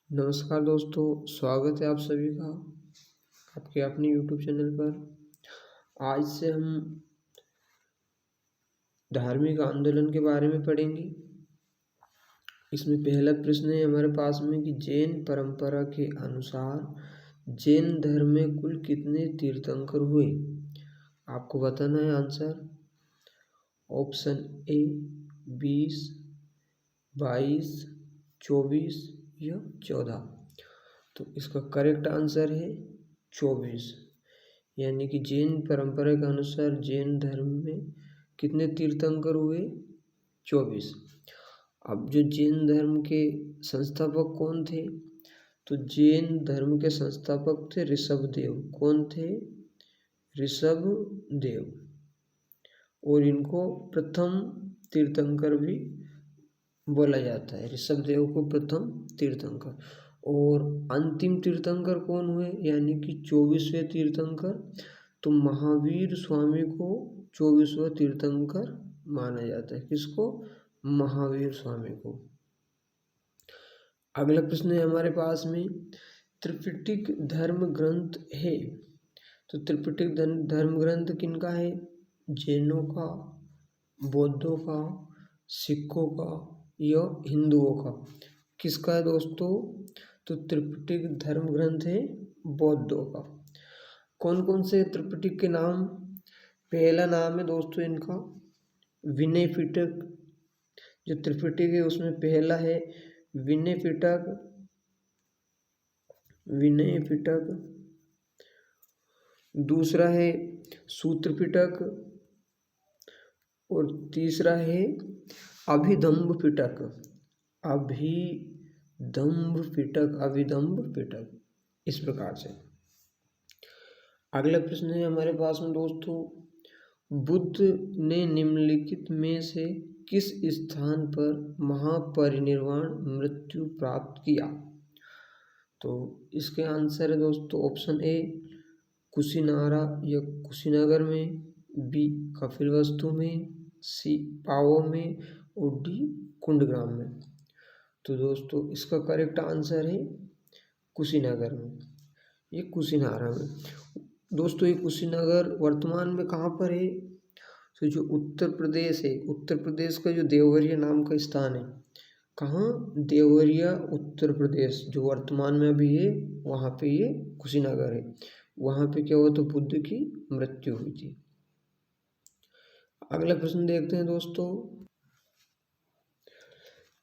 नमस्कार दोस्तों, स्वागत है आप सभी का आपके अपने यूट्यूब चैनल पर। आज से हम धार्मिक आंदोलन के बारे में पढ़ेंगे। इसमें पहला प्रश्न है हमारे पास में कि जैन परंपरा के अनुसार जैन धर्म में कुल कितने तीर्थंकर हुए। आपको बताना है आंसर। ऑप्शन ए 20, 22, 24 या 14। तो इसका करेक्ट आंसर है 24। यानी कि जैन परंपरा के अनुसार जैन धर्म में कितने तीर्थंकर हुए? 24। अब जो जैन धर्म के संस्थापक कौन थे? तो जैन धर्म के संस्थापक थे ऋषभदेव। कौन थे? ऋषभदेव। और इनको प्रथम तीर्थंकर भी बोला जाता है। ऋषभदेव को प्रथम तीर्थंकर। और अंतिम तीर्थंकर कौन हुए? यानी कि 24वें तीर्थंकर। तो महावीर स्वामी को 24वां तीर्थंकर माना जाता है। किसको? महावीर स्वामी को। अगला प्रश्न है हमारे पास में, त्रिपिटक धर्म ग्रंथ है। तो त्रिपिटक धर्म ग्रंथ किनका है? जैनों का, बौद्धों का, सिखों का या हिंदुओं का? किसका है दोस्तों? तो त्रिपिटक धर्म ग्रंथ है बौद्धों का। कौन कौन से त्रिपिटक के नाम? पहला नाम है दोस्तों इनका विनय पिटक। जो त्रिपिटक है उसमें पहला है विनय पिटक। विनय पिटक। दूसरा है सूत्र पिटक। और तीसरा है अभिधम्म पिटक। अभिधम्म पिटक। अभिधम्म पिटक। इस प्रकार से। अगला प्रश्न है हमारे पास में दोस्तों, बुद्ध ने निम्नलिखित में से किस स्थान पर महापरिनिर्वाण मृत्यु प्राप्त किया? तो इसके आंसर है दोस्तों ऑप्शन ए कुशीनारा या कुशीनगर में, बी कपिलवस्तु में, सी पाओ में और डी कुंडग्राम में। तो दोस्तों इसका करेक्ट आंसर है कुशीनगर में। ये कुशीनारा में। दोस्तों ये कुशीनगर वर्तमान में कहाँ पर है? तो जो उत्तर प्रदेश है, उत्तर प्रदेश का जो देवरिया नाम का स्थान है। कहाँ? देवरिया उत्तर प्रदेश, जो वर्तमान में अभी है वहाँ पे ये कुशीनगर है। वहाँ पे क्या हुआ? तो बुद्ध की मृत्यु हुई थी। अगला प्रश्न देखते हैं दोस्तों,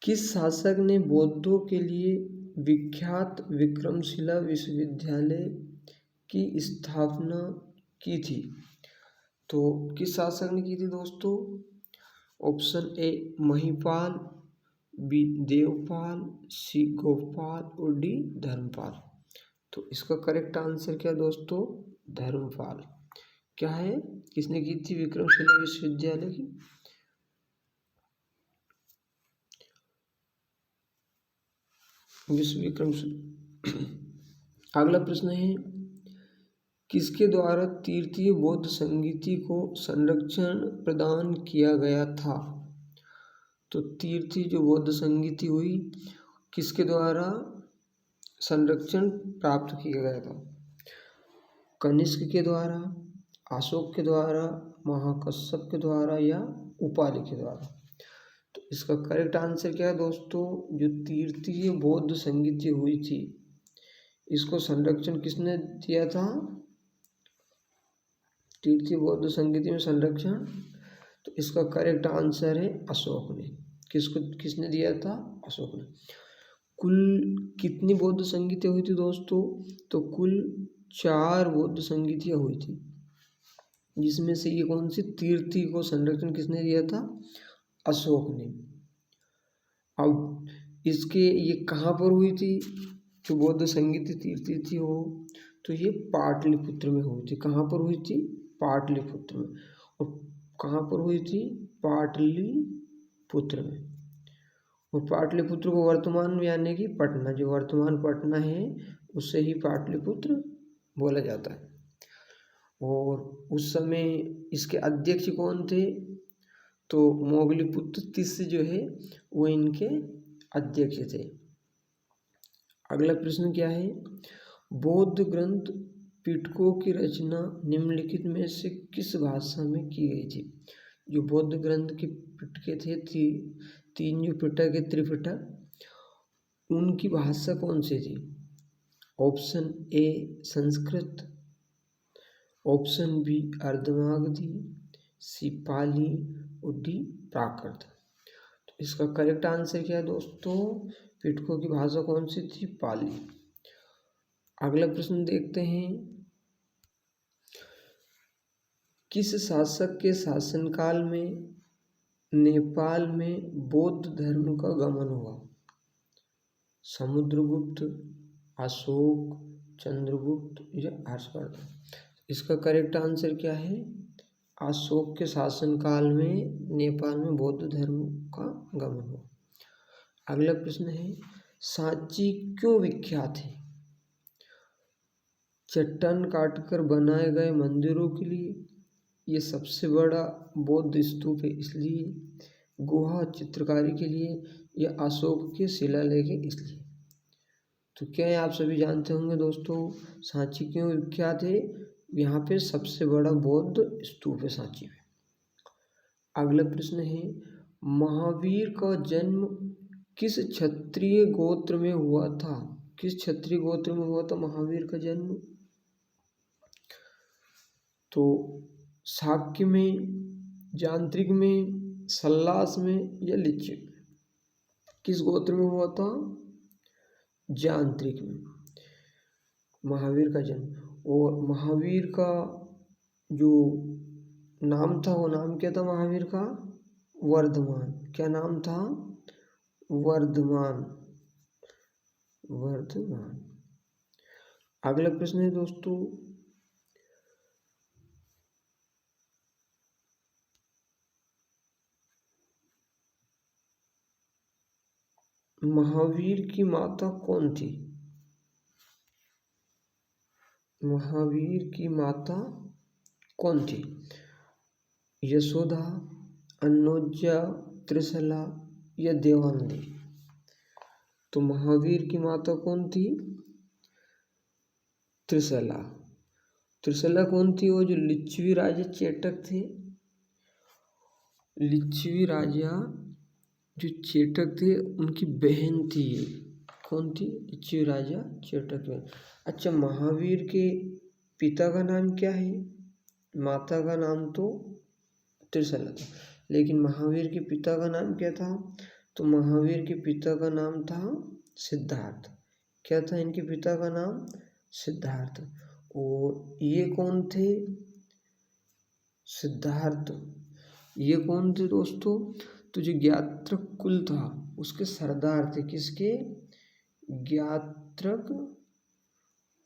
किस शासक ने बौद्धों के लिए विख्यात विक्रमशिला विश्वविद्यालय की स्थापना की थी? तो किस शासक ने की थी दोस्तों? Option A Mahipal, B Devpal, C Gopal और डी धर्मपाल। तो इसका करेक्ट आंसर क्या दोस्तों? धर्मपाल। क्या है? किसने की थी विक्रमशिला विश्वविद्यालय की? अगला प्रश्न है, किसके द्वारा तृतीय बौद्ध संगीति को संरक्षण प्रदान किया गया था? तो तृतीय जो बौद्ध संगीति हुई किसके द्वारा संरक्षण प्राप्त किया गया था? कनिष्क के द्वारा, अशोक के द्वारा, महाकश्यप के द्वारा या उपालि के द्वारा? तो इसका करेक्ट आंसर क्या है दोस्तों? जो तृतीय बौद्ध संगीति हुई थी इसको संरक्षण किसने दिया था? तृतीय बौद्ध संगीति में संरक्षण। तो इसका करेक्ट आंसर है अशोक ने। किसने दिया था? अशोक ने। कुल कितनी बौद्ध संगीतियाँ हुई थी दोस्तों? तो कुल 4 बौद्ध संगीतियाँ हुई थी, जिसमें से ये कौन सी? तृतीय को संरक्षण किसने दिया था? अशोक ने। अब इसके ये कहाँ पर हुई थी जो बौद्ध संगीत तृतीय थी वो? तो ये पाटलिपुत्र में हुई थी। कहाँ पर हुई थी? पाटलिपुत्र में। और कहाँ पर हुई थी? पाटलिपुत्र में। और पाटलिपुत्र को वर्तमान में यानी कि पटना, जो वर्तमान पटना है उससे ही पाटलिपुत्र बोला जाता है। और उस समय इसके अध्यक्ष कौन थे? तो मोगलीपुत्र तिस्य जो है वो इनके अध्यक्ष थे। अगला प्रश्न क्या है, बौद्ध ग्रंथ पिटकों की रचना निम्नलिखित में से किस भाषा में की गई थी। जो बौद्ध ग्रंथ के पिटके थे, तीन जो पिटक है त्रिपिटक, उनकी भाषा कौन सी थी। Option A Sanskrit, option B Ardhamagadhi, C Pali और डी प्राकृत। तो इसका करेक्ट आंसर क्या है दोस्तों, पिटकों की भाषा कौन सी थी, पाली। अगला प्रश्न देखते हैं, किस शासक के शासनकाल में नेपाल में बौद्ध धर्म का गमन हुआ। समुद्रगुप्त, अशोक, चंद्रगुप्त या हर्षवर्धन। इसका करेक्ट आंसर क्या है, अशोक के शासनकाल में नेपाल में बौद्ध धर्म का गमन हुआ। अगला प्रश्न है, सांची क्यों विख्यात है। चट्टान काटकर बनाए गए मंदिरों के लिए, ये सबसे बड़ा बौद्ध स्तूप है इसलिए, गुहा चित्रकारी के लिए, या अशोक के शिलालेख है इसलिए। तो क्या है, आप सभी जानते होंगे दोस्तों, सांची क्यों विख्यात है। यहाँ पे सबसे बड़ा बौद्ध स्तूप है सांची में। अगला प्रश्न है, महावीर का जन्म किस क्षत्रिय गोत्र में हुआ था। किस क्षत्रिय गोत्र में हुआ था महावीर का जन्म। तो शाक्य में, यांत्रिक में, सल्लास में या लिच्छवी में। किस गोत्र में हुआ था, यांत्रिक में महावीर का जन्म। और महावीर का जो नाम था, वो नाम क्या था महावीर का, वर्धमान। क्या नाम था, वर्धमान, वर्धमान। अगला प्रश्न है दोस्तों, महावीर की माता कौन थी। महावीर की माता कौन थी। यशोदा, अन्नोज्या, त्रिशला या देवानंदी। तो महावीर की माता कौन थी, त्रिशला। त्रिशला कौन थी, वो जो लिच्छवी राजा चेटक थे। लिच्छवी राजा जो चेटक थे उनकी बहन थी ये। कौन थी, लिच्छवी राजा चेटक में। अच्छा, महावीर के पिता का नाम क्या है। माता का नाम तो त्रिशला था, लेकिन महावीर के पिता का नाम क्या था। तो महावीर के पिता का नाम था सिद्धार्थ। क्या था इनके पिता का नाम, सिद्धार्थ। और ये कौन थे, सिद्धार्थ ये कौन थे दोस्तों। तो जो ज्ञात्रक कुल था उसके सरदार थे। किसके, ज्ञात्रक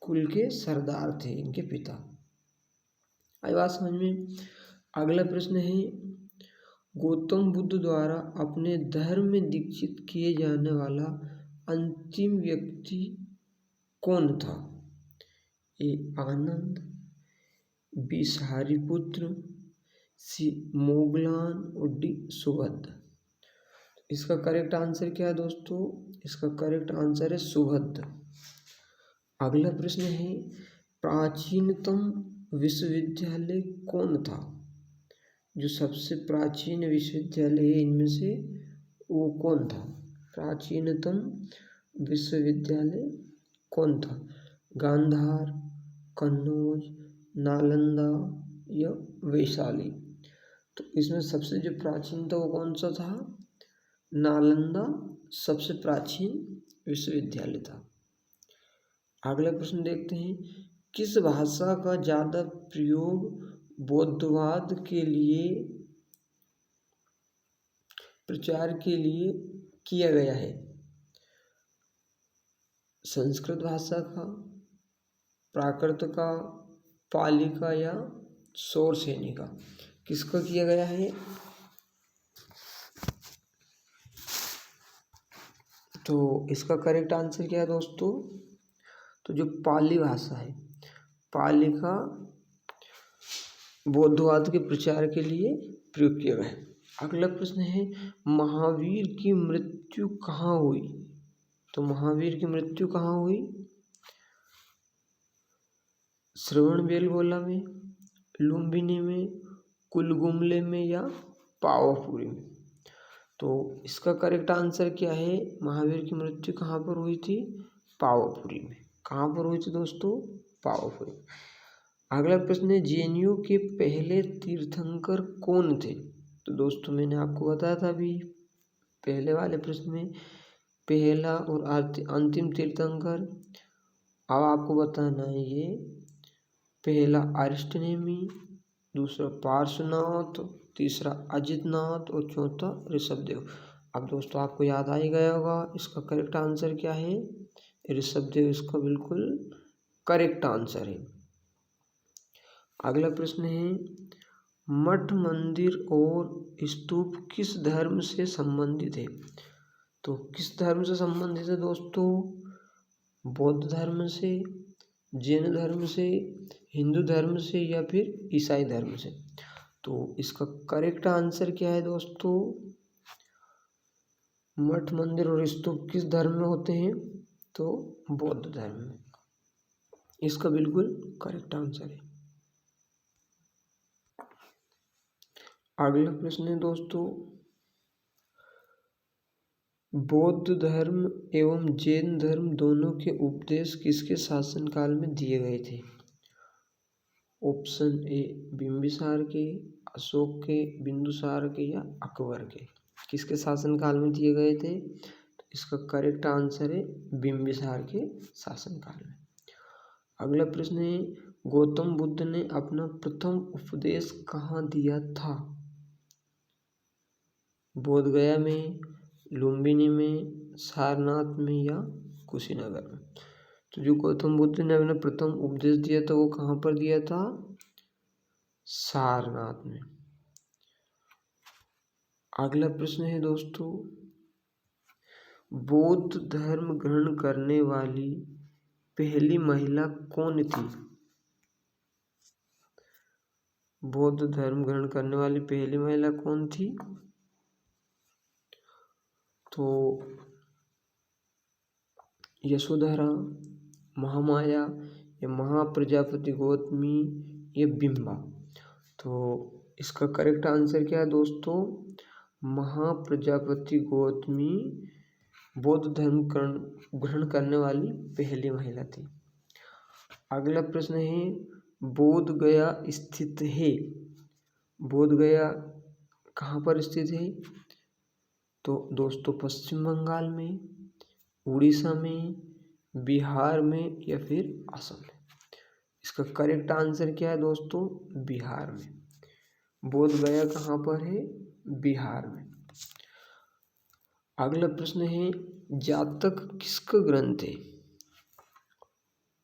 कुल के सरदार थे इनके पिता। आई बात समझ में। अगला प्रश्न है, गौतम बुद्ध द्वारा अपने धर्म में दीक्षित किए जाने वाला अंतिम व्यक्ति कौन था। ए आनंद, बी सारिपुत्र, सी मोगलान और डी सुभद्र। इसका करेक्ट आंसर क्या है दोस्तों, इसका करेक्ट आंसर है सुभद्र। अगला प्रश्न है, प्राचीनतम विश्वविद्यालय कौन था। जो सबसे प्राचीन विश्वविद्यालय है इनमें से वो कौन था। प्राचीनतम विश्वविद्यालय कौन था। गांधार, कन्नौज, नालंदा या वैशाली। तो इसमें सबसे जो प्राचीन था वो कौन सा था, नालंदा सबसे प्राचीन विश्वविद्यालय था। अगला प्रश्न देखते हैं, किस भाषा का ज़्यादा प्रयोग बौद्धवाद के लिए प्रचार के लिए किया गया है। संस्कृत भाषा का, प्राकृत का, पाली का या शौरसेनी का। किसका किया गया है। तो इसका करेक्ट आंसर क्या है दोस्तों, तो जो पाली भाषा है, पाली का बौद्धवाद के प्रचार के लिए प्रयोग किया गया है। अगला प्रश्न है, महावीर की मृत्यु कहाँ हुई। तो महावीर की मृत्यु कहाँ हुई? श्रवणबेलगोला में, लुम्बिनी में, कुलगुमले में या पावापुरी में? तो इसका करेक्ट आंसर क्या है? महावीर की मृत्यु कहाँ पर हुई थी? पावापुरी में। कहाँ पर हुई थी दोस्तों? पावापुरी। अगला प्रश्न है, जेएनयू के पहले तीर्थंकर कौन थे? तो दोस्तों मैंने आपको बताया था अभी पहले वाले प्रश्न में, पहला और अंतिम तीर्थंकर। अब आपको बताना है ये, पहला अरिष्टनेमी, दूसरा पार्श्वनाथ, तीसरा अजितनाथ और चौथा ऋषभदेव। अब दोस्तों आपको याद आ ही गया होगा इसका करेक्ट आंसर क्या है? ऋषभदेव इसका बिल्कुल करेक्ट आंसर है। अगला प्रश्न है, मठ मंदिर और स्तूप किस धर्म से संबंधित है? तो किस धर्म से संबंधित है दोस्तों? बौद्ध धर्म से, जैन धर्म से, हिंदू धर्म से या फिर ईसाई धर्म से? तो इसका करेक्ट आंसर क्या है दोस्तों? मठ मंदिर और स्तूप किस धर्म में होते हैं? तो बौद्ध धर्म में। इसका बिल्कुल करेक्ट आंसर है। अगला प्रश्न है दोस्तों, बौद्ध धर्म एवं जैन धर्म दोनों के उपदेश किसके शासनकाल में दिए गए थे? ऑप्शन ए बिंबिसार के, अशोक के, बिंदुसार के या अकबर के? किसके शासनकाल में दिए गए थे? तो इसका करेक्ट आंसर है बिंबिसार के शासनकाल में। अगला प्रश्न है, गौतम बुद्ध ने अपना प्रथम उपदेश कहाँ दिया था? बोध गया में, लुम्बिनी में, सारनाथ में या कुशीनगर में? तो जो गौतम बुद्ध ने अपना प्रथम उपदेश दिया था वो कहाँ पर दिया था? सारनाथ में। अगला प्रश्न है दोस्तों, बौद्ध धर्म ग्रहण करने वाली पहली महिला कौन थी? बौद्ध धर्म ग्रहण करने वाली पहली महिला कौन थी? तो यशोधरा, महामाया या महाप्रजापति गौतमी या बिंबा? तो इसका करेक्ट आंसर क्या है दोस्तों? महाप्रजापति गौतमी बौद्ध धर्म ग्रहण करने वाली पहली महिला थी। अगला प्रश्न है, बोध गया स्थित है। बोध गया कहाँ पर स्थित है? तो दोस्तों पश्चिम बंगाल में, उड़ीसा में, बिहार में या फिर असम में? इसका करेक्ट आंसर क्या है दोस्तों? बिहार में। बोध गया कहाँ पर है? बिहार में। अगला प्रश्न है, जातक किसका ग्रंथ है?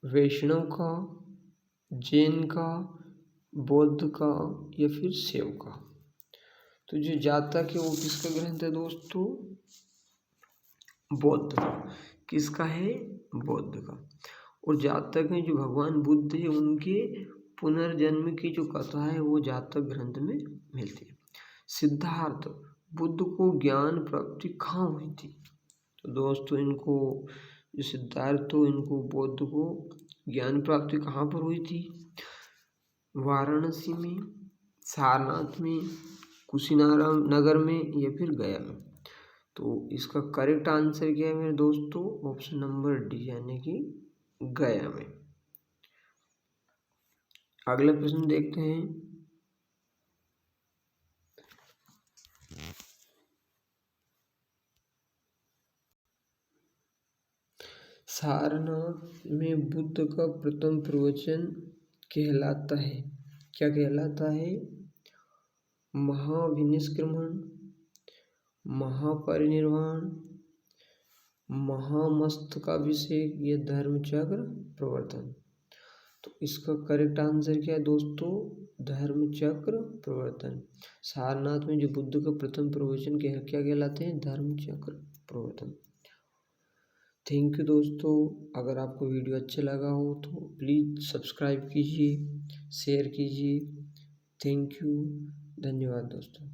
वैष्णव का, जैन का, बौद्ध का या फिर शैव का? तो जो जातक है वो किसका ग्रंथ है दोस्तों? बौद्ध का। किसका है? बौद्ध का। और जातक में जो भगवान बुद्ध है उनके पुनर्जन्म की जो कथा है वो जातक ग्रंथ में मिलती है। सिद्धार्थ बुद्ध को ज्ञान प्राप्ति कहाँ हुई थी? तो दोस्तों इनको जो सिद्धार्थ हो इनको बुद्ध को ज्ञान प्राप्ति कहाँ पर हुई थी? वाराणसी में, सारनाथ में, कुशीनगर में या फिर गया में? तो इसका करेक्ट आंसर क्या है मेरे दोस्तों? ऑप्शन नंबर डी यानी कि गया में। अगला प्रश्न देखते हैं, सारनाथ में बुद्ध का प्रथम प्रवचन कहलाता है, क्या कहलाता है? महाविनिष्क्रमण, महापरिनिर्वाण, महामस्तकाभिषेक या धर्मचक्र प्रवर्तन? तो इसका करेक्ट आंसर क्या है दोस्तों? धर्मचक्र प्रवर्तन। सारनाथ में जो बुद्ध का प्रथम प्रवचन क्या कहलाते हैं? धर्मचक्र प्रवर्तन। थैंक यू दोस्तों, अगर आपको वीडियो अच्छा लगा हो तो प्लीज़ सब्सक्राइब कीजिए, शेयर कीजिए। थैंक यू, धन्यवाद दोस्तों।